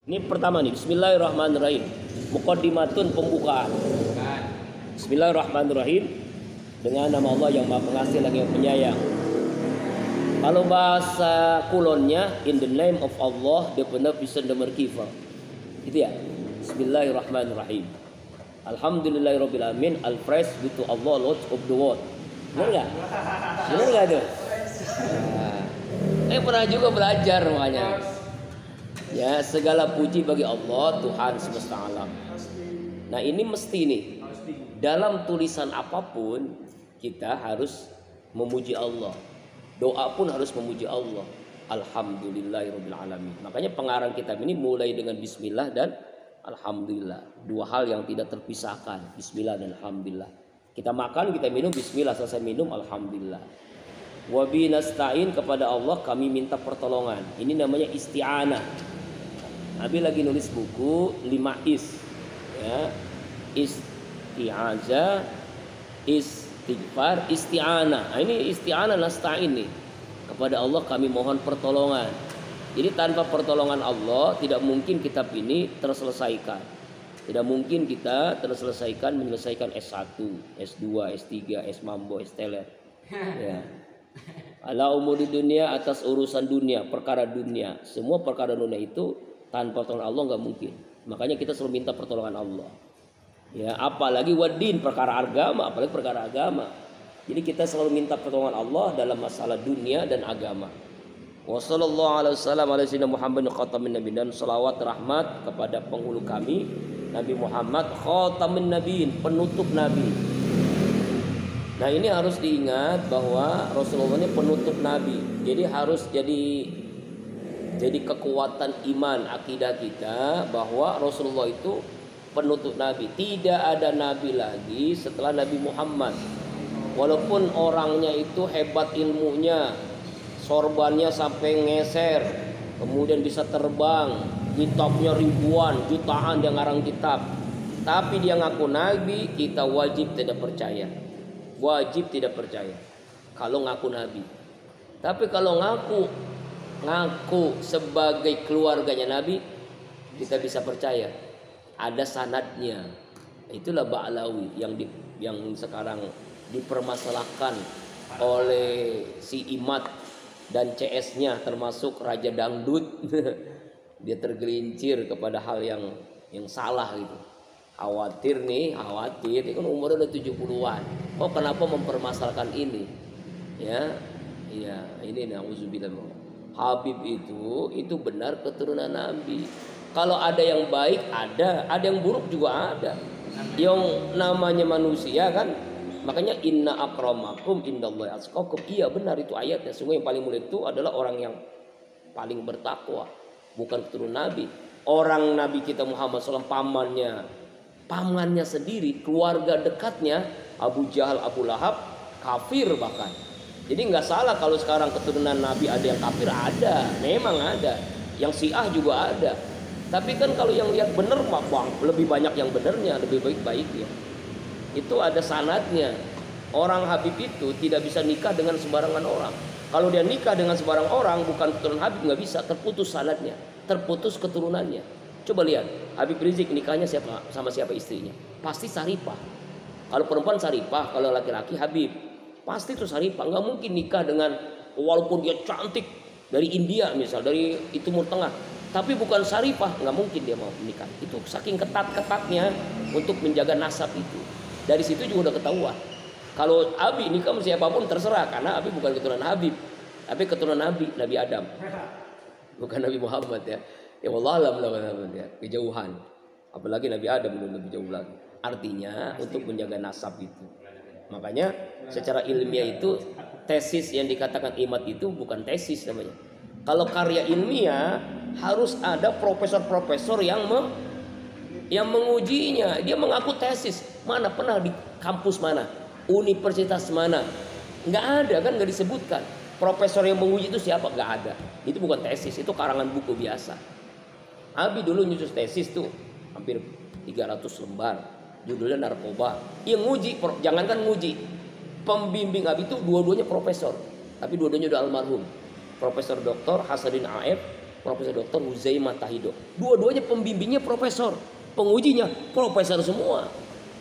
Ini pertama nih, bismillahirrahmanirrahim. Muqaddimatun, pembukaan. Bismillahirrahmanirrahim. Dengan nama Allah yang Maha Pengasih lagi yang penyayang. Kalau bahasa kulonnya, in the name of Allah, the beneficent, the merciful. Itu ya. Bismillahirrahmanirrahim. Alhamdulillahirabbil alamin, all praise be to Allah, Lord of the world. Benar enggak? Benar enggak tuh? Nah, pernah juga belajar makanya. Ya, segala puji bagi Allah, Tuhan semesta alam. Nah, ini mesti nih. Dalam tulisan apapun kita harus memuji Allah. Doa pun harus memuji Allah. Alhamdulillahirabbil alamin. Makanya pengarang kitab ini mulai dengan bismillah dan alhamdulillah. Dua hal yang tidak terpisahkan, bismillah dan alhamdulillah. Kita makan, kita minum, bismillah, selesai minum, alhamdulillah. Wa bi nasta'in, kepada Allah kami minta pertolongan. Ini namanya isti'anah. Nabi lagi nulis buku 5 is, ya, isti'azah, istighfar, isti'anah. Nah, ini isti'anah, nasta'in nih. Kepada Allah kami mohon pertolongan. Jadi tanpa pertolongan Allah tidak mungkin kitab ini terselesaikan. Tidak mungkin kita menyelesaikan S1, S2, S3, S Mambo, S Teler. Ya. Ala umuri dunia, atas urusan dunia, perkara dunia. Semua perkara dunia itu tanpa pertolongan Allah nggak mungkin. Makanya kita selalu minta pertolongan Allah. Ya, apalagi wadin, perkara agama, apalagi perkara agama. Jadi kita selalu minta pertolongan Allah dalam masalah dunia dan agama. Wassallallahu alaihi wasallam ala sayyidina Muhammadin khatamin nabiyyin, dan selawat rahmat kepada penghulu kami Nabi Muhammad khatamin nabiyyin, penutup nabi. Nah, ini harus diingat bahwa Rasulullah ini penutup nabi. Jadi harus jadi kekuatan iman akidah kita bahwa Rasulullah itu penutup nabi. Tidak ada nabi lagi setelah Nabi Muhammad. Walaupun orangnya itu hebat ilmunya, sorbannya sampai ngeser, kemudian bisa terbang, kitabnya ribuan, jutaan dia ngarang kitab, tapi dia ngaku nabi, kita wajib tidak percaya. Wajib tidak percaya kalau ngaku nabi. Tapi kalau ngaku sebagai keluarganya nabi, kita bisa percaya. Ada sanadnya. Itulah Ba'lawi yang sekarang dipermasalahkan oleh si Imad dan CS-nya, termasuk Raja Dangdut. Dia tergelincir kepada hal yang salah gitu. Khawatir, ini kan umurnya udah 70-an. Oh, kenapa mempermasalahkan ini? Ya, ini na'udzubillah. Habib itu benar keturunan Nabi. Kalau ada yang baik ada yang buruk juga ada. Yang namanya manusia kan, makanya inna akramakum indallahi atqakum. Iya benar itu ayatnya. Sungguh yang paling mulia itu adalah orang yang paling bertakwa, bukan keturunan Nabi. Orang Nabi kita Muhammad SAW, pamannya sendiri, keluarga dekatnya Abu Jahal, Abu Lahab, kafir bahkan. Jadi nggak salah kalau sekarang keturunan Nabi ada yang kafir, ada, memang ada. Yang Syiah juga ada. Tapi kan kalau yang lihat bener, bang, lebih banyak yang benernya, lebih baik ya. Itu ada sanadnya. Orang Habib itu tidak bisa nikah dengan sembarangan orang. Kalau dia nikah dengan sembarang orang, bukan keturunan Habib, nggak bisa, terputus sanadnya, terputus keturunannya. Coba lihat, Habib Rizik nikahnya sama siapa istrinya? Pasti Saripah. Kalau perempuan Saripah, kalau laki-laki Habib. Pasti itu Saripah. Nggak mungkin nikah dengan, walaupun dia cantik dari India misal, dari Timur Tengah, tapi bukan Saripah, nggak mungkin dia mau menikah. Itu saking ketatnya untuk menjaga nasab itu. Dari situ juga udah ketahuan. Kalau Abi nikah sama siapapun terserah, karena Abi bukan keturunan Habib, tapi keturunan Nabi Adam, bukan Nabi Muhammad ya. Ya Allah alam ya, kejauhan. Apalagi Nabi Adam belum lebih jauh lagi. Artinya untuk menjaga nasab itu. Makanya secara ilmiah itu tesis yang dikatakan Imad itu bukan tesis namanya. Kalau karya ilmiah harus ada profesor-profesor yang mengujinya. Dia mengaku tesis. Mana pernah di kampus mana? Universitas mana? Nggak ada kan, nggak disebutkan. Profesor yang menguji itu siapa? Nggak ada. Itu bukan tesis, itu karangan buku biasa. Abi dulu nyusun tesis tuh hampir 300 lembar. Judulnya narkoba. Yang nguji, jangankan nguji, pembimbing Abi itu dua-duanya profesor, tapi dua-duanya udah almarhum. Profesor Dr. Hasanuddin Aef Profesor Dr. Huzaimah Tahido. Dua-duanya pembimbingnya profesor, pengujinya profesor semua.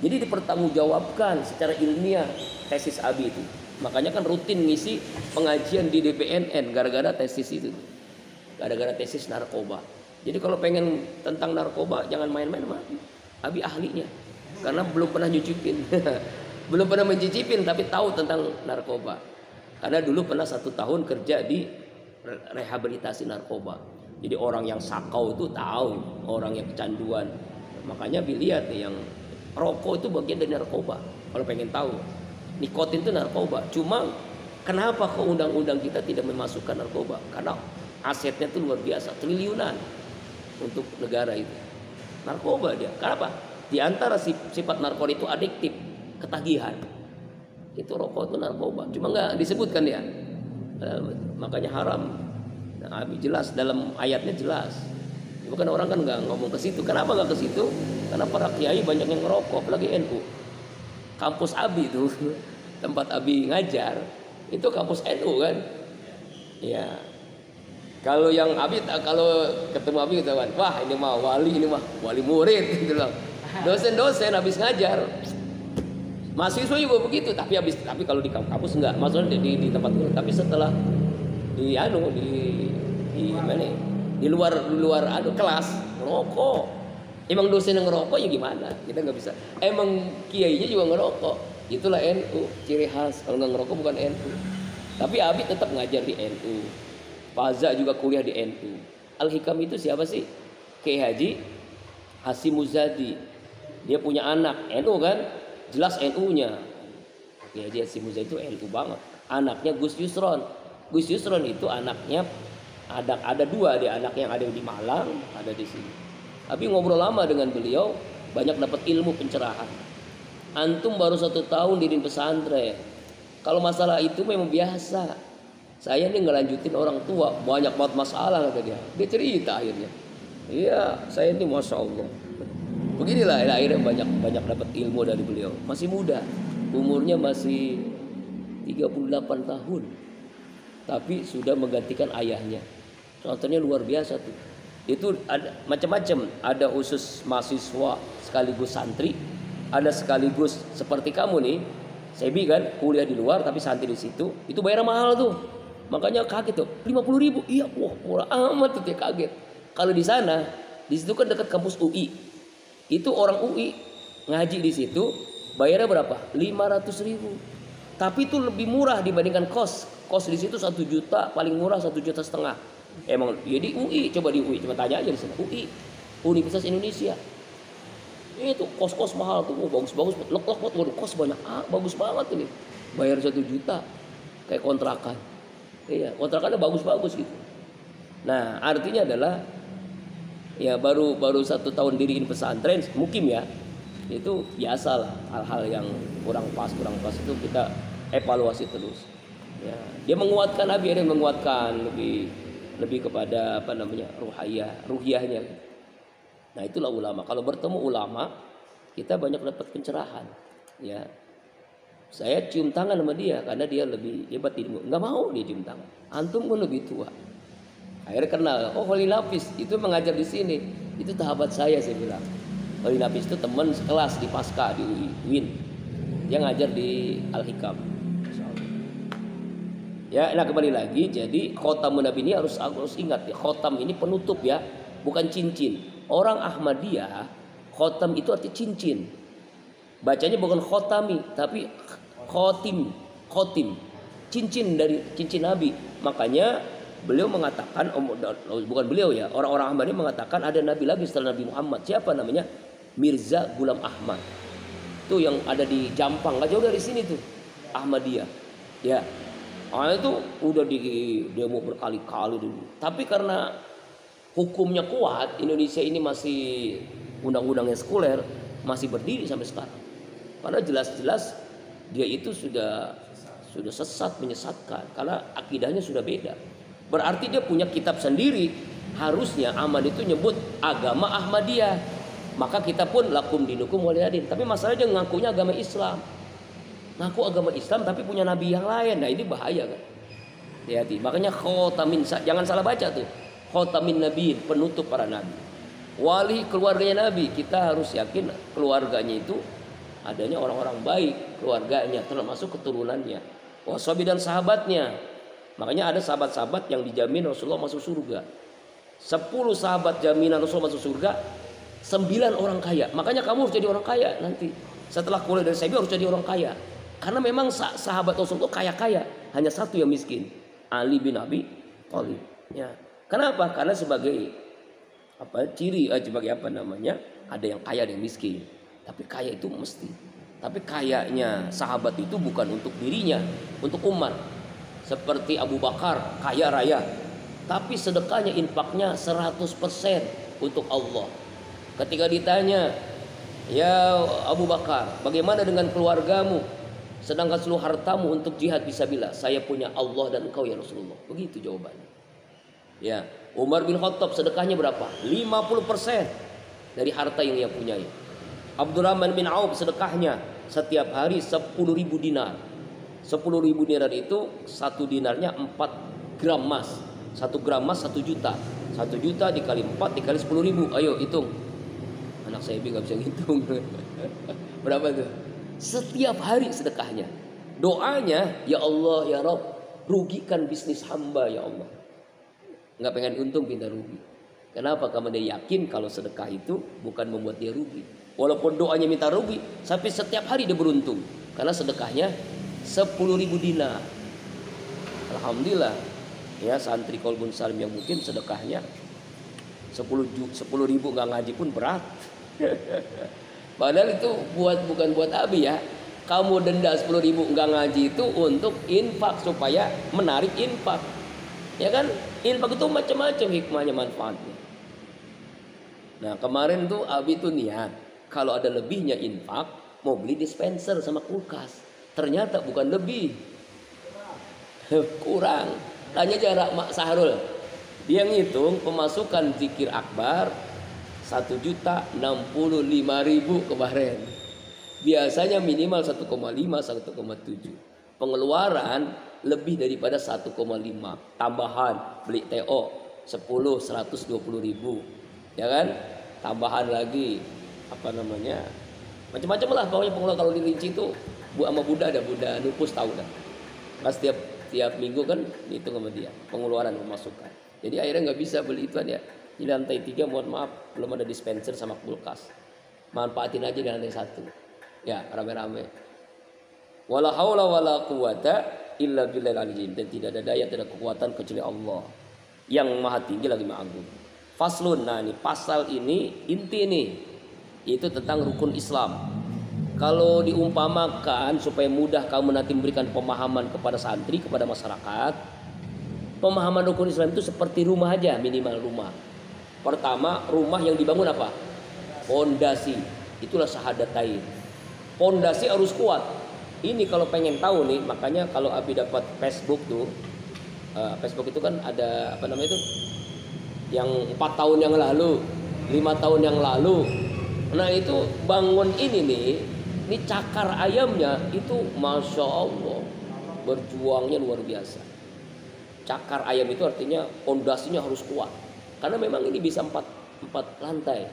Jadi dipertanggungjawabkan secara ilmiah tesis Abi itu. Makanya kan rutin ngisi pengajian di DPNN gara-gara tesis itu. Gara-gara tesis narkoba. Jadi kalau pengen tentang narkoba jangan main-main sama Abi ahlinya. Karena belum pernah nyucipin. Belum pernah mencicipin tapi tahu tentang narkoba. Karena dulu pernah 1 tahun kerja di rehabilitasi narkoba. Jadi orang yang sakau itu tahu, orang yang kecanduan. Makanya dilihat nih yang rokok itu bagian dari narkoba. Kalau pengen tahu, nikotin itu narkoba. Cuma kenapa kok undang-undang kita tidak memasukkan narkoba? Karena asetnya itu luar biasa, triliunan untuk negara itu. Narkoba dia. Kenapa? Di antara sifat narkoba itu adiktif, ketagihan. Itu rokok itu narkoba. Cuma nggak disebutkan ya. Makanya haram. Nah, jelas dalam ayatnya jelas. Bukan orang kan nggak ngomong ke situ. Kenapa nggak ke situ? Karena para kiai banyak yang ngerokok, apalagi NU. Kampus Abi itu tempat Abi ngajar itu kampus NU kan. Ya. Kalau yang Abi kalau ketemu Abi ketahuan, wah ini mah wali murid gitu loh. Dosen-dosen habis ngajar. Mahasiswa juga begitu, tapi kalau di kampus enggak, maksudnya di tempat guru. Tapi setelah di mana? Di luar kelas ngerokok. Emang dosen yang ngerokok ya gimana? Kita nggak bisa. Emang kiainya juga ngerokok. Itulah NU, ciri khas. Kalau nggak ngerokok bukan NU. Tapi Abi tetap ngajar di NU. Faza juga kuliah di NU. Al-Hikam itu siapa sih? Kiai Haji Hasyim Muzadi. Dia punya anak NU kan? Jelas NU-nya. Kiai Haji Hasyim Muzadi itu NU banget. Anaknya Gus Yusron. Gus Yusron itu anaknya ada 2 dia, anak yang ada di Malang, ada di sini. Abi ngobrol lama dengan beliau, banyak dapat ilmu pencerahan. Antum baru 1 tahun di pesantren. Kalau masalah itu memang biasa. Saya ini ngelanjutin orang tua, banyak banget masalah kata dia. Dia cerita akhirnya. Iya, saya ini masya Allah. Beginilah akhirnya banyak dapat ilmu dari beliau. Masih muda, umurnya masih 38 tahun. Tapi sudah menggantikan ayahnya. Contohnya luar biasa tuh. Itu ada macam-macam. Ada usus mahasiswa sekaligus santri. Ada sekaligus seperti kamu nih. Sebi kan kuliah di luar tapi santri di situ. Itu bayar mahal tuh. Makanya kaget tuh. 50.000. Iya, wah murah amat tuh dia kaget. Kalau di sana, di situ kan dekat kampus UI. Itu orang UI ngaji di situ. Bayarnya berapa? 500.000. Tapi itu lebih murah dibandingkan kos. Kos di situ 1 juta, paling murah 1,5 juta. Emang ya di UI, coba di UI, coba tanya aja di sana. UI, Universitas Indonesia. Itu kos-kos mahal tuh, bagus-bagus, lek-lek buat kos banyak, bagus banget ini. Bayar 1 juta, kayak kontrakan. Iya, kontrakannya bagus-bagus gitu. Nah, artinya adalah ya baru 1 tahun diriin pesantren, mungkin ya. Itu biasalah hal-hal yang kurang pas itu kita evaluasi terus. Ya, dia menguatkan Abi, dia menguatkan lebih kepada ruhiyahnya. Nah, itulah ulama. Kalau bertemu ulama, kita banyak dapat pencerahan. Ya, saya cium tangan sama dia karena dia lebih hebat ilmu. Nggak mau dia cium tangan. Antum pun lebih tua. Akhirnya kenal. Oh, Wali Lapis itu mengajar di sini. Itu sahabat saya bilang. Wali Lapis itu teman sekelas di Pasca di UIN. Dia ngajar di Al-Hikam. Ya, nah kembali lagi. Jadi khotamun Nabi ini harus ingat ya. Khotam ini penutup ya, bukan cincin. Orang Ahmadiyah, khotam itu arti cincin. Bacanya bukan khotami, tapi khotim. Cincin dari cincin Nabi. Makanya beliau mengatakan, bukan beliau ya, orang-orang Ahmadiyah mengatakan ada Nabi lagi setelah Nabi Muhammad. Siapa namanya? Mirza Ghulam Ahmad. Itu yang ada di Jampang, gak jauh dari sini tuh. Ahmadiyah. Ya. Itu udah di demo berkali-kali dulu. Tapi karena hukumnya kuat, Indonesia ini masih undang-undangnya sekuler, masih berdiri sampai sekarang. Karena jelas-jelas dia itu sudah sesat, menyesatkan karena akidahnya sudah beda. Berarti dia punya kitab sendiri. Harusnya Ahmad itu nyebut agama Ahmadiyah. Maka kita pun lakum dinukum waliyadin. Tapi masalahnya dia ngakunya agama Islam. Ngaku agama Islam tapi punya nabi yang lain. Nah, ini bahaya kan. Hati-hati. Makanya khotamin, jangan salah baca tuh. khatamin nabiin, penutup para nabi. Wali, keluarganya Nabi, kita harus yakin keluarganya itu adanya orang-orang baik, keluarganya termasuk keturunannya, washabi dan sahabatnya. Makanya ada sahabat-sahabat yang dijamin Rasulullah masuk surga. 10 sahabat jaminan Rasulullah masuk surga, 9 orang kaya. Makanya kamu harus jadi orang kaya nanti. Setelah kuliah dari Sabi harus jadi orang kaya. Karena memang sahabat Rasulullah kaya-kaya, hanya satu yang miskin, Ali bin Abi Thalib. Ya. Kenapa? Karena sebagai ciri sebagai ada yang kaya dan miskin, tapi kaya itu mesti. Tapi kayanya sahabat itu bukan untuk dirinya, untuk umat. Seperti Abu Bakar kaya raya, tapi sedekahnya, infaknya 100% untuk Allah. Ketika ditanya, ya Abu Bakar, bagaimana dengan keluargamu? Sedangkan seluruh hartamu untuk jihad fisabilillah. Saya punya Allah dan engkau ya Rasulullah. Begitu jawabannya. Ya, Umar bin Khattab sedekahnya berapa? 50% dari harta yang ia punyai. Abdurrahman bin Auf sedekahnya setiap hari 10.000 dinar. 10.000 dinar itu 1 dinarnya 4 gram emas. 1 gram emas 1 juta. 1 juta dikali 4 dikali 10.000. Ayo hitung. Anak saya nggak bisa ngitung. Berapa tuh? Setiap hari sedekahnya. Doanya, ya Allah ya Rabb, rugikan bisnis hamba ya Allah. Nggak pengen untung, pindah rugi. Kenapa? Karena dia yakin kalau sedekah itu bukan membuat dia rugi. Walaupun doanya minta rugi, tapi setiap hari dia beruntung. Karena sedekahnya 10.000 dinar. Alhamdulillah. Ya, santri Kolbun Salim yang mungkin sedekahnya 10.000 nggak ngaji pun berat. Padahal itu bukan buat Abi ya. Kamu denda 10.000 nggak ngaji itu untuk infak, supaya menarik infak. Ya kan? Infak itu macam-macam hikmahnya, manfaatnya. Nah, kemarin tuh Abi tuh niat kalau ada lebihnya infak mau beli dispenser sama kulkas. Ternyata bukan lebih. Kurang. Tanya jarak Mak Sahrul. Dia ngitung pemasukan zikir akbar 1.065.000 kemarin. Biasanya minimal 1,5 1,7. Pengeluaran lebih daripada 1,5. Tambahan beli TO 120.000, ya kan? Tambahan lagi macam-macam lah pokoknya. Pengeluaran kalau dirinci itu sama Buddha, ada Buddha Nupus tahu dah. Pas tiap minggu kan dihitung sama dia pengeluaran pemasukan. Jadi akhirnya nggak bisa beli ituan ya. Di lantai 3 mohon maaf belum ada dispenser sama kulkas. Manfaatin aja di lantai 1. Ya, rame-rame. Wala haula wala quwata illa billahil aliyyil, dan tidak ada daya, tidak ada kekuatan kecuali Allah yang maha tinggi lagi maha agung. Faslun, nah ini pasal ini inti nih, itu tentang rukun Islam. Kalau diumpamakan supaya mudah kamu nanti memberikan pemahaman kepada santri, kepada masyarakat, pemahaman rukun Islam itu seperti rumah aja, minimal rumah. Pertama, rumah yang dibangun apa? Pondasi. Itulah syahadatain. Pondasi harus kuat. Ini kalau pengen tahu nih, makanya kalau Abi dapat Facebook tuh, Facebook itu kan ada itu, yang 4 tahun yang lalu, 5 tahun yang lalu. Nah itu bangun ini cakar ayamnya itu masya Allah berjuangnya luar biasa. Cakar ayam itu artinya pondasinya harus kuat, karena memang ini bisa 4 lantai.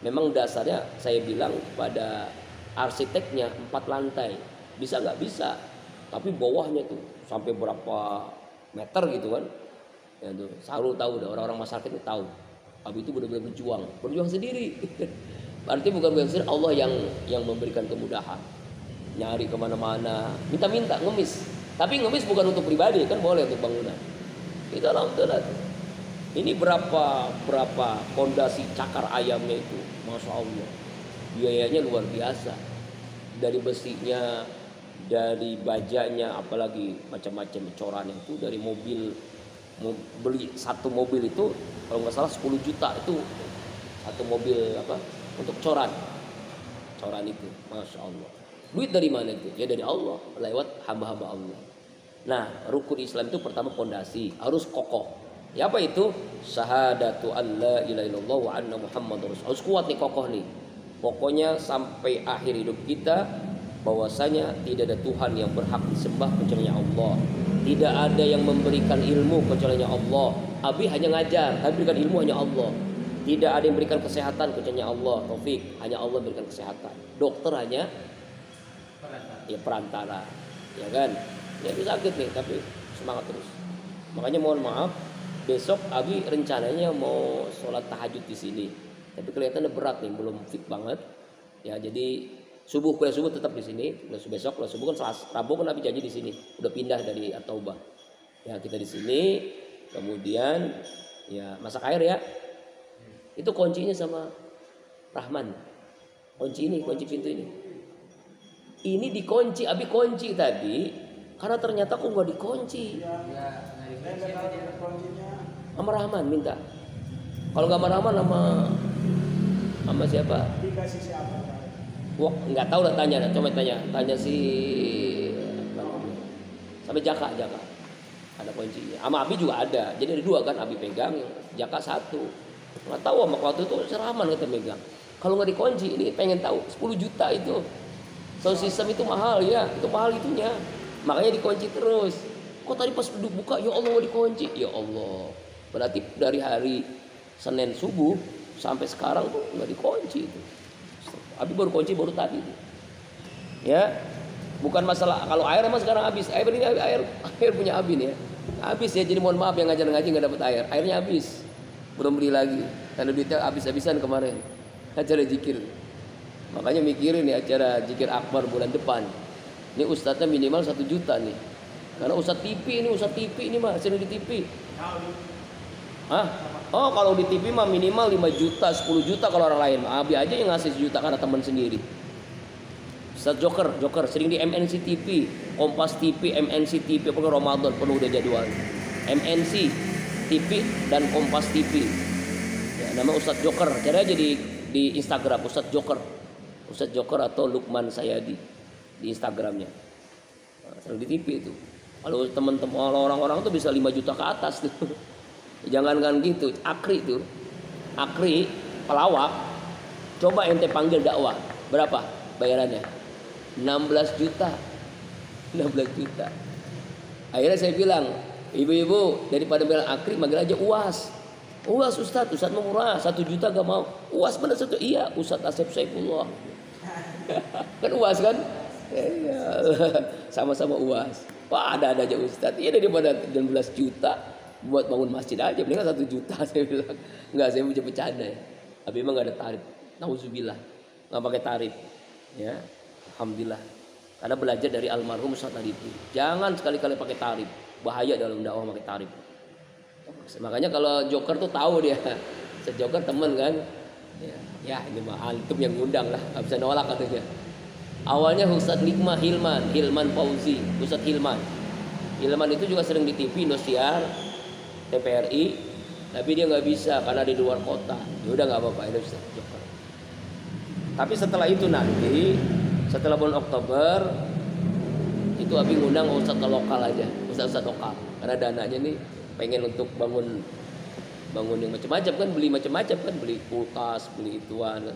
Memang dasarnya saya bilang pada arsiteknya 4 lantai. Bisa nggak bisa, tapi bawahnya tuh sampai berapa meter gitu kan. Ya tuh, Sahrul tahu dah, orang-orang masyarakat itu tahu. Abi itu benar-benar berjuang sendiri. Berarti bukan sendiri, Allah yang memberikan kemudahan. Nyari kemana-mana, minta ngemis. Tapi ngemis bukan untuk pribadi, kan boleh untuk bangunan. Itu alhamdulillah. Ini berapa pondasi cakar ayamnya itu, masya Allah. Biayanya luar biasa. Dari besinya, dari bajanya, apalagi macam-macam coran itu, dari mobil. Beli satu mobil itu kalau nggak salah 10 juta itu satu mobil untuk coran itu, masya Allah. Duit dari mana itu? Ya dari Allah, lewat hamba-hamba Allah. Nah, rukun Islam itu pertama pondasi harus kokoh. Ya apa itu? Syahadatu an la ilaha illallah wa anna muhammadar rasul. Harus kuat nih, kokoh nih. Pokoknya sampai akhir hidup kita bahwasanya tidak ada Tuhan yang berhak disembah kecuali Allah. Tidak ada yang memberikan ilmu kecuali Allah. Abi hanya ngajar, tapi berikan ilmu hanya Allah. Tidak ada yang berikan kesehatan kecuali Allah. Taufik, hanya Allah berikan kesehatan. Dokter hanya perantara. Ya kan? Ya itu sakit nih, tapi semangat terus. Makanya mohon maaf, besok Abi rencananya mau sholat tahajud di sini. Tapi kelihatannya berat nih, belum fit banget. Ya jadi kuliah subuh tetap di sini. Besok kuliah subuh kan Rabu kan Abi janji di sini. Udah pindah dari At-Taubah. Ya kita di sini. Kemudian ya masak air ya. Itu kuncinya sama Rahman. Kunci pintu ini. Ini dikunci, Abi kunci tadi. Karena ternyata kok nggak dikunci. Sama Rahman minta. Kalau nggak sama Rahman sama siapa? Dikasih siapa? Wah, nggak tahu lah, coba tanya si sampai Jaka ada kuncinya. Sama Abi juga ada. Jadi ada dua kan, Abi pegang, Jaka satu. Nggak tahu sama waktu itu Rahman kita megang. Kalau nggak dikunci, ini pengen tahu 10 juta itu. Sound system itu mahal ya, itu mahal itunya. Makanya dikunci terus. Kok tadi pas buka, ya Allah nggak dikunci. Ya Allah. Berarti dari hari Senin subuh sampai sekarang tuh nggak dikunci itu. Abi baru kunci baru tadi. Ya, bukan masalah kalau air emang sekarang habis. Air punya Abi nih ya. Habis ya, jadi mohon maaf yang ngajar ngaji nggak dapat air. Airnya habis. Belum beli lagi. Karena duitnya habis-habisan kemarin. Acara zikir. Makanya mikirin nih acara zikir akbar bulan depan. Ini ustadznya minimal 1 juta nih. Karena ustadz TV ini mah sering di TV. Hah? Oh kalau di TV mah minimal 5 juta, 10 juta kalau orang lain. Abi aja yang ngasih 1 juta karena teman sendiri. Ustadz Joker sering di MNC TV, Kompas TV, MNC TV, pokoknya Ramadan penuh udah jadwal. MNC TV dan Kompas TV. Ya, nama Ustadz Joker. Cari aja di Instagram Ustadz Joker atau Lukman Sayadi di Instagramnya. Sering di TV itu. Kalau teman-teman orang-orang tuh bisa 5 juta ke atas tuh. Jangankan gitu, Akri pelawak, coba ente panggil dakwah, berapa bayarannya? 16 juta. Akhirnya saya bilang, ibu-ibu daripada bilang Akri, manggil aja UAS Ustadz mau murah, 1 juta gak mau. UAS bener 1, iya Ustadz Asep Saifullah. Kan UAS kan? Iya. Sama-sama UAS. Wah ada aja Ustadz, iya daripada 16 juta. Buat bangun masjid aja, mendingan 1 juta saya bilang. Enggak, saya mau bercanda ya. Tapi emang gak ada tarif. Nauzubillah, nggak pakai tarif. Ya, alhamdulillah. Karena belajar dari almarhum Ustaz tadi itu. Jangan sekali-kali pakai tarif. Bahaya dalam dakwah pakai tarif. Makanya kalau Joker tuh tahu dia. Ustaz Joker temen kan. Ya ini mah antum yang ngundang lah, nggak bisa nolak katanya. Awalnya Ustaz Hilman Fauzi, Ustaz Hilman itu juga sering di TV Indosiar, TVRI, tapi dia nggak bisa karena di luar kota. Ya udah nggak apa-apa, itu Ustaz Joker. Tapi setelah itu nanti, setelah bulan Oktober, itu Abi ngundang Ustaz lokal aja, Ustaz lokal. Karena dananya nih pengen untuk bangun yang macam-macam kan, beli kulkas, beli ituan.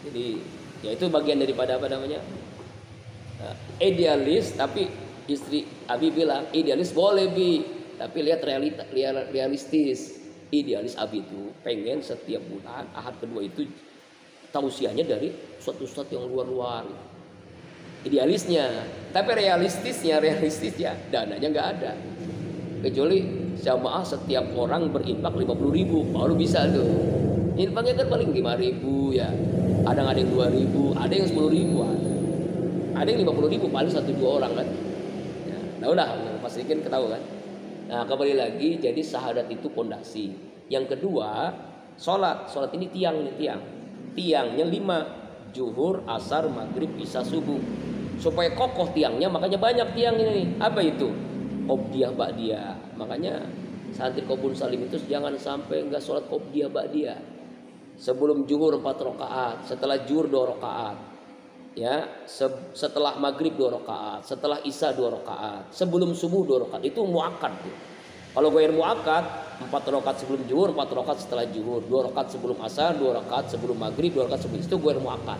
Jadi ya itu bagian daripada apa namanya idealis. Tapi istri Abi bilang idealis boleh tapi lihat realistis. Idealis Abi itu pengen setiap bulan Ahad kedua itu tausiahnya dari ustadz yang luar idealisnya. Tapi realistisnya dananya nggak ada, kecuali jamaah setiap orang berinfak 50.000 baru bisa tuh. Infaknya kan paling 5.000 ya. Ada yang 2.000, ada yang 10.000, ada yang 50.000 paling 1-2 orang kan. Ya, nah udah Mas Rikin ketahui kan. Nah kembali lagi, jadi syahadat itu pondasi. Yang kedua, sholat ini tiangnya 5, zuhur, asar, maghrib, isya, subuh. Supaya kokoh tiangnya, makanya banyak tiang ini. Apa itu? Qobdiyah ba'diyah. Makanya santri Qobun Salim itu jangan sampai enggak sholat Qobdiyah ba'diyah. Sebelum zuhur 4 rakaat, setelah zuhur 2 rakaat. Ya, setelah maghrib 2 rakaat, setelah isya 2 rakaat, sebelum subuh 2 rakaat. Itu muakkad. Kalau ghair muakkad 4 rakaat sebelum zuhur, 4 rakaat setelah zuhur, 2 rakaat sebelum asar, 2 rakaat sebelum maghrib, 2 rakaat sebelum itu ghair muakkad.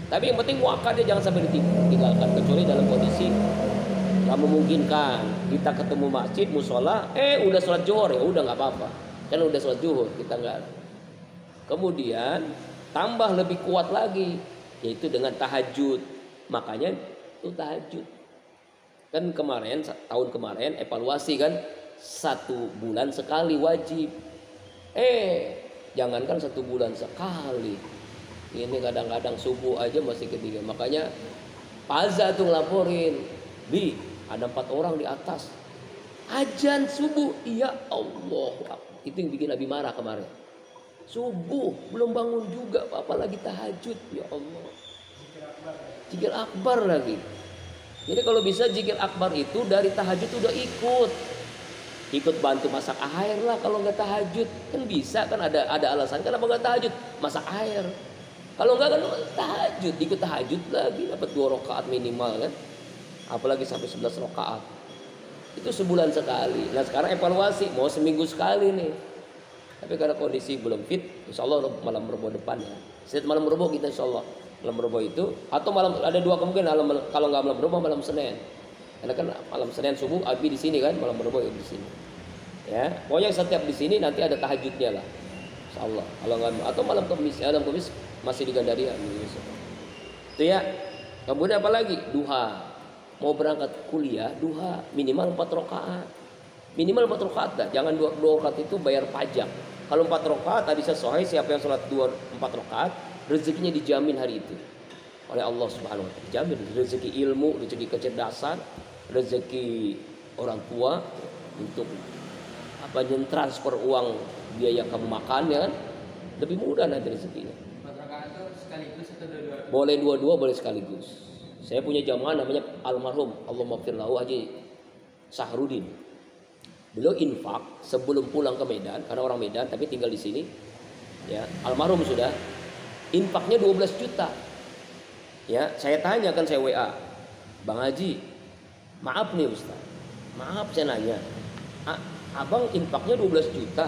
Tapi yang penting muakkadnya jangan sampai ditinggalkan kecuali dalam kondisi nggak memungkinkan. kita ketemu masjid, musola, udah sholat zuhur, ya udah nggak apa-apa. Kan udah sholat zuhur, kita nggak. Kemudian tambah lebih kuat lagi, yaitu dengan tahajud. Makanya itu tahajud. Kan kemarin, tahun kemarin evaluasi kan 1 bulan sekali wajib. Jangankan 1 bulan sekali. Ini kadang-kadang subuh aja masih ketiga. Makanya Paza tuh ngelaporin, Bi, ada 4 orang di atas. Azan subuh, ya Allah. Itu yang bikin Abi marah kemarin. Subuh belum bangun juga, apalagi tahajud, ya Allah. Zikir akbar lagi. Jadi kalau bisa zikir akbar itu dari tahajud udah ikut bantu masak air lah. Kalau nggak tahajud kan bisa, kan ada alasan kenapa nggak tahajud, masak air. Kalau nggak kan tahajud, ikut tahajud lagi, dapat 2 rakaat minimal kan, apalagi sampai 11 rakaat. Itu sebulan sekali. Nah sekarang evaluasi mau seminggu sekali nih. Tapi karena kondisi belum fit, insya Allah malam Rebo depan ya. Setiap malam Rebo kita insya Allah malam Rebo itu, atau malam, ada 2 kemungkinan, kalau nggak malam Rebo malam Senin. Karena kan malam Senin subuh Abi di sini kan, malam Rebo di sini. Ya, pokoknya setiap di sini nanti ada tahajudnya lah, insya Allah. Kalau nggak, atau malam Kamis masih di Gandaria. Itu ya. Kemudian apa lagi? Duha. Mau berangkat kuliah, duha minimal 4 rakaat. Minimal 4 rakaat dah. Jangan 2 rakaat itu bayar pajak. Kalau 4 rakaat tadi sesuai, siapa yang sholat 4 rakaat, rezekinya dijamin hari itu oleh Allah Subhanahu wa taala. Dijamin rezeki ilmu, rezeki kecerdasan, rezeki orang tua untuk apa, transfer uang biaya kamu makan ya kan. Lebih mudah nanti rezekinya. 4 rakaat itu sekaligus atau dua-dua? Boleh dua-dua, boleh sekaligus. Saya punya jamaah namanya almarhum Allahumma gfir lahu Haji Sahrudin. Beliau infak sebelum pulang ke Medan, karena orang Medan tapi tinggal di sini. Ya, almarhum sudah. Infaknya 12 juta. Ya, saya tanya kan, saya WA. Bang Haji, maaf nih Ustaz. Maaf saya nanya. Abang infaknya 12 juta.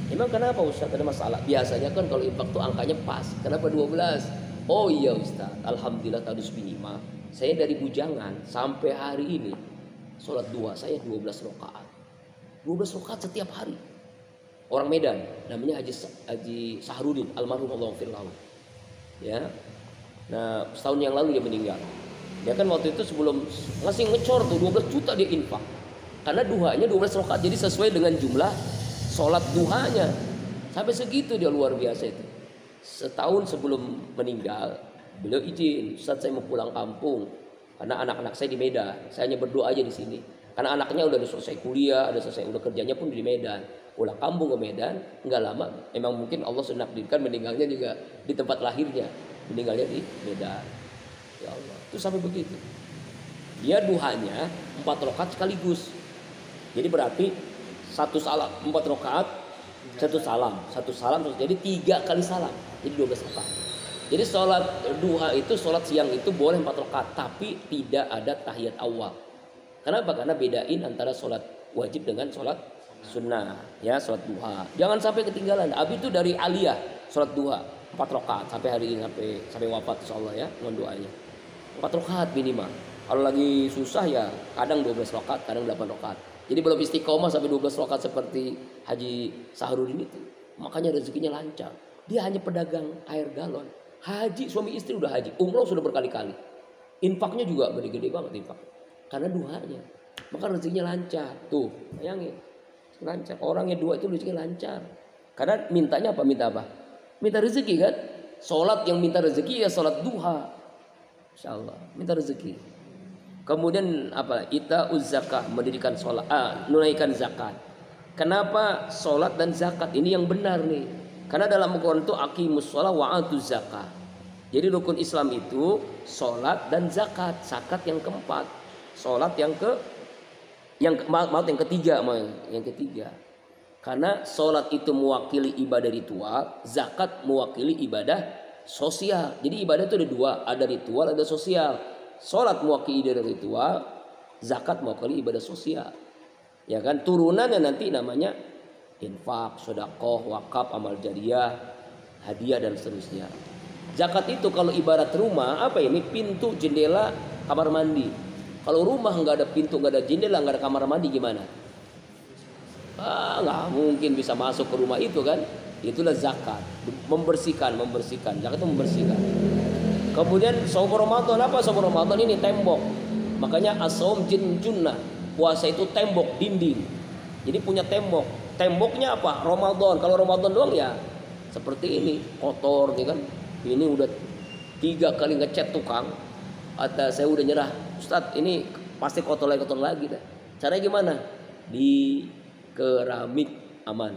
Emang kenapa Ustaz, ada masalah? Biasanya kan kalau infak tuh angkanya pas. Kenapa 12? Oh iya Ustaz, alhamdulillah tadus binima. Saya dari bujangan sampai hari ini sholat duha saya 12 rakaat. 12 rakaat setiap hari. Orang Medan, namanya Haji Sahrudin, almarhum Allahumma gfir lahu. Ya. Nah, setahun yang lalu dia meninggal. Dia kan waktu itu sebelum ngasih ngecor tuh 12 juta dia infak. Karena duhanya 12 rakaat, jadi sesuai dengan jumlah sholat duhanya. Sampai segitu dia, luar biasa itu. Setahun sebelum meninggal, beliau izin, Ustaz saya mau pulang kampung. Karena anak-anak saya di Medan, saya hanya berdoa aja di sini. Karena anaknya udah selesai kuliah, udah kerjanya pun di Medan. Pulang kampung ke Medan, nggak lama. Emang mungkin Allah sudah menakdirkan meninggalnya juga di tempat lahirnya, meninggalnya di Medan. Ya Allah, itu sampai begitu. Dia duhanya 4 rakaat sekaligus. Jadi berarti 1 salam 4 rakaat, 1 salam terus jadi 3 kali salam. Jadi 12 rakaat. Jadi sholat duha itu, sholat siang itu boleh 4 rakaat, tapi tidak ada tahiyat awal. Kenapa? Karena bedain antara sholat wajib dengan sholat sunnah, ya, sholat duha. Jangan sampai ketinggalan. Abi itu dari aliyah sholat duha 4 rakaat sampai hari ini, sampai wafat insyaallah ya, mohon doanya. 4 rakaat minimal. Kalau lagi susah ya kadang 12 rakaat, kadang 8 rakaat. Jadi belum istiqomah sampai 12 rakaat seperti Haji Sahrudin itu. Makanya rezekinya lancar. Dia hanya pedagang air galon. Haji, suami istri udah haji, umroh sudah berkali-kali. Infaknya juga gede-gede banget infak. Karena duhanya. Maka rezekinya lancar. Tuh, bayangin. Lancar. Orang yang dua itu rezekinya lancar. Karena mintanya apa? Minta apa? Minta rezeki kan? Sholat yang minta rezeki ya sholat duha. Insyaallah, minta rezeki. Kemudian apa? Ita uzzakah, mendirikan sholat, menunaikan zakat. Kenapa sholat dan zakat ini yang benar nih? Karena dalam Al-Quran itu aqimus sholat wa atuz zakah. Jadi rukun Islam itu sholat dan zakat. Zakat yang keempat, sholat yang ketiga. Karena sholat itu mewakili ibadah ritual, zakat mewakili ibadah sosial. Jadi ibadah itu ada 2, ada ritual, ada sosial. Sholat mewakili ibadah ritual, zakat mewakili ibadah sosial. Ya kan, turunannya nanti namanya infak, sedekah, wakaf, amal jariyah, hadiah dan seterusnya. Zakat itu kalau ibarat rumah, apa ini? Pintu, jendela, kamar mandi. Kalau rumah nggak ada pintu, nggak ada jendela, nggak ada kamar mandi gimana? Nggak mungkin bisa masuk ke rumah itu kan? Itulah zakat, membersihkan. Zakat itu membersihkan. Kemudian saum Ramadan, apa saum Ramadan ini? Tembok. Makanya as-saum junnah. Puasa itu tembok, dinding. Jadi punya tembok. Temboknya apa? Ramadan. Kalau Ramadan doang ya seperti ini, kotor ya kan. Ini udah 3 kali ngecat tukang. Atau saya udah nyerah, Ustadz ini pasti kotor lagi dah. Caranya gimana? Di keramik aman.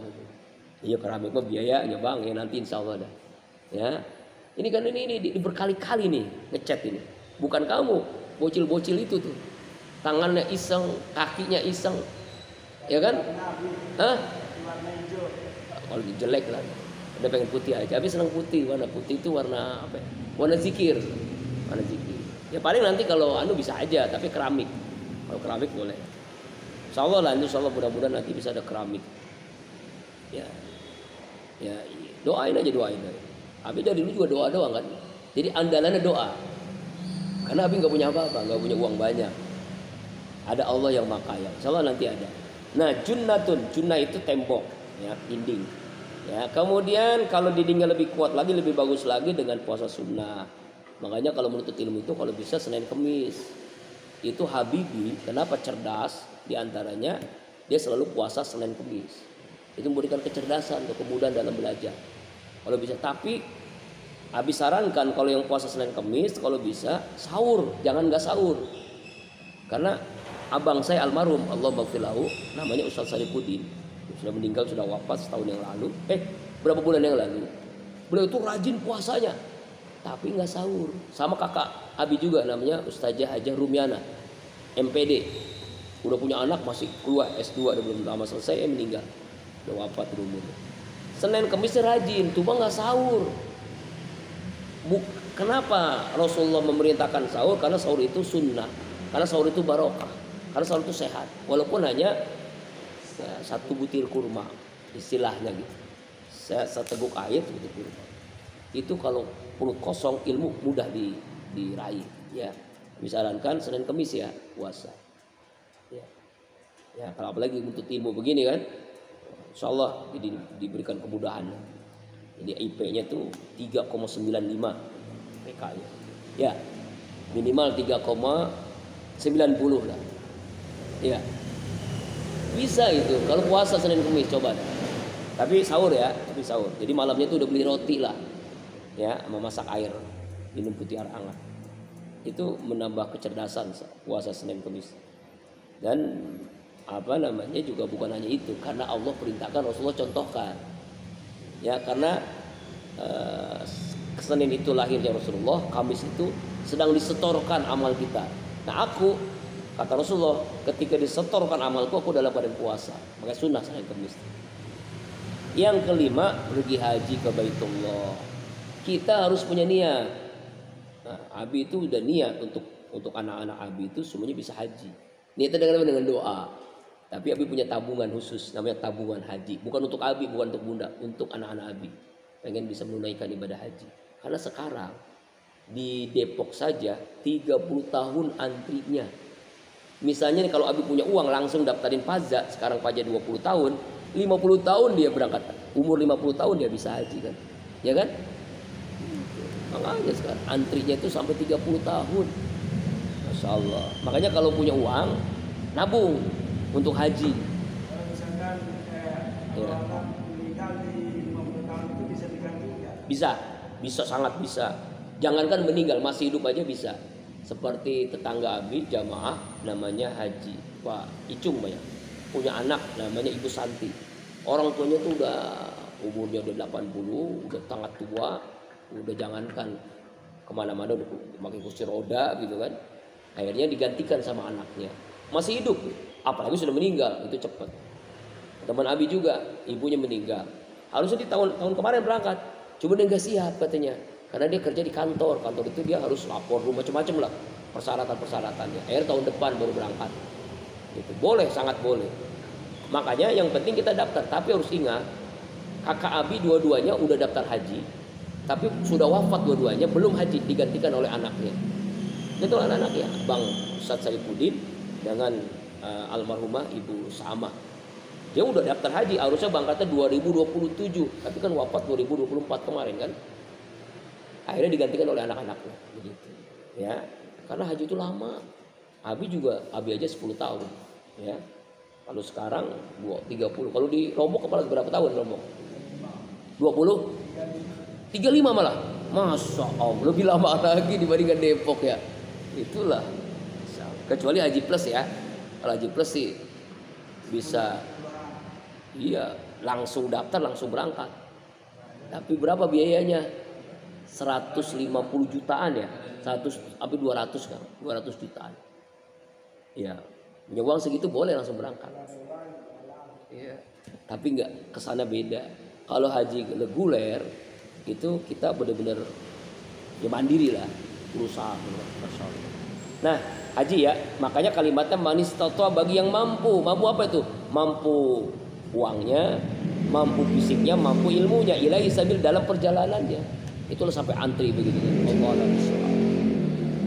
Iya keramik mah biayanya bang, ya nanti insya Allah dah. Ya, ini kan ini berkali-kali nih ngecat ini. Bukan kamu, bocil-bocil itu tuh, tangannya iseng, kakinya iseng, ya kan? Hah? Kalau jelek lah, udah pengen putih aja. Tapi senang putih, warna putih itu warna apa? Ya? Warna zikir. Ya paling nanti kalau bisa aja, tapi keramik. Kalau keramik boleh. Insya Allah mudah-mudahan nanti bisa ada keramik. Ya, doain aja. Abi dari dulu juga doa doang kan. Jadi andalannya doa. Karena Abi nggak punya apa-apa, nggak punya uang banyak. Ada Allah yang Maha Kaya. Insya Allah nanti ada. Nah, junnah itu tembok, ya, dinding. Ya, kemudian kalau dindingnya lebih kuat lagi, lebih bagus lagi dengan puasa sunnah. Makanya kalau menuntut ilmu itu kalau bisa Senin Kemis. Itu Habibie, kenapa cerdas? Di antaranya dia selalu puasa Senin Kemis. Itu memberikan kecerdasan untuk kemudahan dalam belajar. Kalau bisa, tapi Abi sarankan kalau yang puasa Senin Kemis kalau bisa sahur, jangan nggak sahur. Karena abang saya almarhum Allah maghfirlahu, namanya Ustaz Sarifuddin, sudah meninggal, sudah wafat setahun yang lalu. Berapa bulan yang lalu? Beliau itu rajin puasanya, tapi nggak sahur. Sama kakak Abi juga namanya Ustazah Hajah Rumiana, MPD. Udah punya anak, masih keluar S2, udah belum lama selesai, meninggal. Udah wafat umur. Senin Kemis rajin, cuma nggak sahur. Kenapa Rasulullah memerintahkan sahur? Karena sahur itu sunnah, karena sahur itu barokah, karena sahur itu sehat. Walaupun hanya ya, 1 butir kurma, istilahnya gitu. Seteguk air sebutir kurma. Itu kalau perut kosong ilmu mudah diraih. Ya, disarankan Senin Kemis ya puasa. Ya, kalau apalagi untuk ilmu begini kan, insya Allah diberikan kemudahan. Jadi IP-nya tuh 3,95 PK-nya. Ya, minimal 3,90 lah. Ya, bisa itu. Kalau puasa Senin Kemis coba. Tapi sahur ya, Jadi malamnya tuh udah beli roti lah, ya, sama masak air, minum putih air hangat. Itu menambah kecerdasan puasa Senin Kemis. Dan juga bukan hanya itu, karena Allah perintahkan, Rasulullah contohkan. Ya, karena Senin itu lahirnya Rasulullah, Kamis itu sedang disetorkan amal kita. Nah, kata Rasulullah, ketika disetorkan amalku, aku dalam badan puasa. Maka sunnah Senin Kemis. Yang kelima, pergi haji ke Baitullah. Kita harus punya niat. Nah, Abi itu udah niat untuk anak-anak Abi itu semuanya bisa haji. Niatnya dengan doa. Tapi Abi punya tabungan khusus, namanya tabungan haji. Bukan untuk Abi, bukan untuk bunda, untuk anak-anak Abi. Pengen bisa menunaikan ibadah haji. Karena sekarang di Depok saja 30 tahun antrinya. Misalnya nih, kalau Abi punya uang langsung daftarin pajak, sekarang pajak 20 tahun, 50 tahun dia berangkat. Umur 50 tahun dia bisa haji kan. Ya kan? Makanya sekarang antrinya itu sampai 30 tahun. Masya Allah. Makanya kalau punya uang, nabung untuk haji. Kalau misalkan orang meninggal di 50 tahun itu bisa diganti nggak? Bisa, sangat bisa. Jangankan meninggal, masih hidup aja bisa. Seperti tetangga Abi jamaah namanya Haji Pak Icung banyak. Punya anak namanya Ibu Santi. Orang tuanya tuh udah umurnya udah 80, udah sangat tua, udah jangankan kemana-mana udah pakai kursi roda gitu kan. Akhirnya digantikan sama anaknya. Masih hidup, apalagi sudah meninggal, itu cepat. Teman Abi juga, ibunya meninggal. Harusnya di tahun kemarin berangkat, cuma dia nggak siap katanya, karena dia kerja di kantor itu dia harus lapor macam-macam lah persyaratan-persyaratannya. Akhirnya tahun depan baru berangkat. Itu boleh, sangat boleh. Makanya yang penting kita daftar, tapi harus ingat, kakak Abi dua-duanya udah daftar haji, tapi sudah wafat dua-duanya, belum haji, digantikan oleh anaknya. Itu anak-anak ya, Bang Ustadz Saifuddin dengan almarhumah Ibu Samah. Dia udah daftar haji, harusnya berangkatnya 2027, tapi kan wafat 2024 kemarin kan. Akhirnya digantikan oleh anak-anaknya, begitu. Ya, karena haji itu lama. Abi aja 10 tahun, ya. Kalau sekarang 30. Kalau di Lombok kepala berapa tahun Lombok? 20? 35 malah. Masya Allah, lebih lama lagi dibandingkan Depok ya. Itulah. Kecuali Haji Plus ya. Kalau Haji Plus sih bisa, iya, langsung daftar langsung berangkat. Tapi berapa biayanya? 150 jutaan ya. 100 sampai 200 kan. 200 jutaan. Ya, punya uang segitu boleh langsung berangkat. Iya. Tapi nggak, kesana beda. Kalau haji reguler itu kita benar-benar ya mandiri lah, berusaha. Nah, haji ya, makanya kalimatnya manis tatwa bagi yang mampu. Mampu apa itu? Mampu uangnya, mampu fisiknya, mampu ilmunya. Ilahi sabil dalam perjalanannya. Itulah sampai antri begitu. Allah